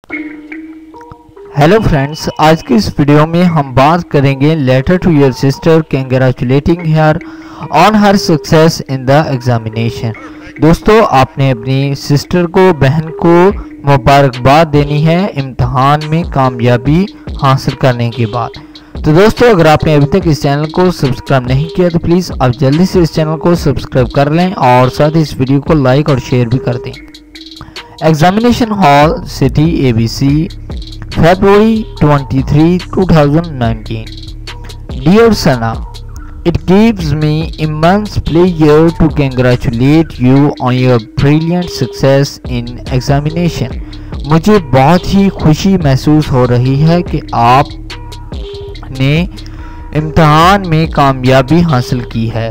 Hello friends, आज की इस वीडियो में हम बात करेंगे letter to your sister congratulating her on her success in the examination. दोस्तों, आपने अपनी सिस्टर को, बहन को मुबारकबाद देनी है इम्तहान में कामयाबी हासिल करने के बाद। तो दोस्तों, अगर आपने अभी तक इस चैनल को सब्सक्राइब नहीं किया तो प्लीज़ आप जल्दी से इस चैनल को सब्सक्राइब कर लें और साथ ही इस वीडियो को लाइक और शेयर भी कर दें। Examination hall, city ABC, February 23, 2019. Dear Sana, it gives me immense pleasure to congratulate you on your brilliant success in examination. मुझे बहुत ही खुशी महसूस हो रही है कि आपने इम्तहान में कामयाबी हासिल की है।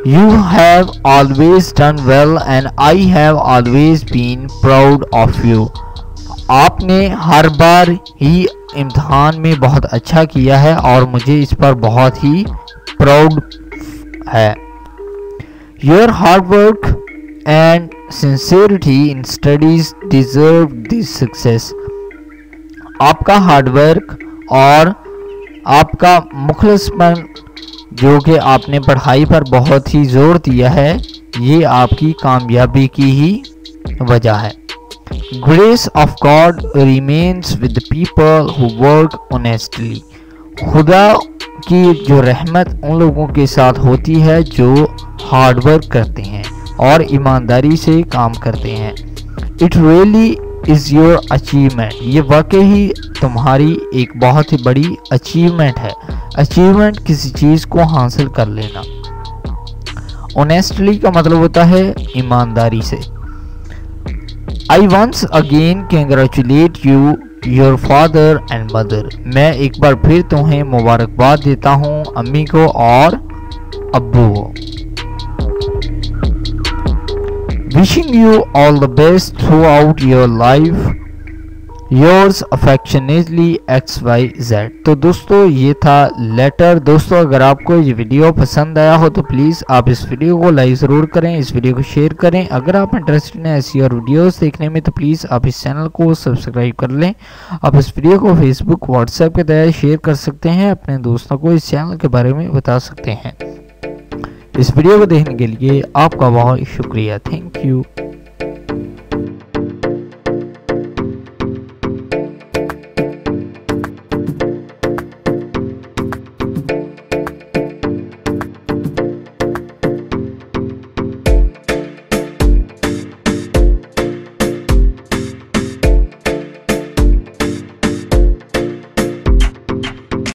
You have always done well and I have always been proud of you. आपने हर बार ही इम्तहान में बहुत अच्छा किया है और मुझे इस पर बहुत ही प्राउड है। Your hard work and sincerity in studies deserve this success. आपका हार्ड वर्क और आपका मुखलसपन, जो कि आपने पढ़ाई पर बहुत ही जोर दिया है, ये आपकी कामयाबी की ही वजह है। Grace of God remains with the people who work honestly. खुदा की जो रहमत उन लोगों के साथ होती है जो हार्ड वर्क करते हैं और ईमानदारी से काम करते हैं। It really is your achievement. ये वाकई ही तुम्हारी एक बहुत ही बड़ी अचीवमेंट है। अचीवमेंट किसी चीज़ को हासिल कर लेना। Honestly का मतलब होता है ईमानदारी से। I once again congratulate you, your father and mother. मैं एक बार फिर तुम्हें मुबारकबाद देता हूँ, अम्मी को और अब्बू को। Wishing you all the best throughout your life. Yours affectionately XYZ. तो दोस्तों, ये था लेटर। दोस्तों, अगर आपको ये वीडियो पसंद आया हो तो प्लीज़ आप इस वीडियो को लाइक ज़रूर करें, इस वीडियो को शेयर करें। अगर आप इंटरेस्टेड हैं ऐसी और वीडियोस देखने में तो प्लीज़ आप इस चैनल को सब्सक्राइब कर लें। आप इस वीडियो को फेसबुक, व्हाट्सएप के तहत शेयर कर सकते हैं, अपने दोस्तों को इस चैनल के बारे में बता सकते हैं। इस वीडियो को देखने के लिए आपका बहुत शुक्रिया। Thank you.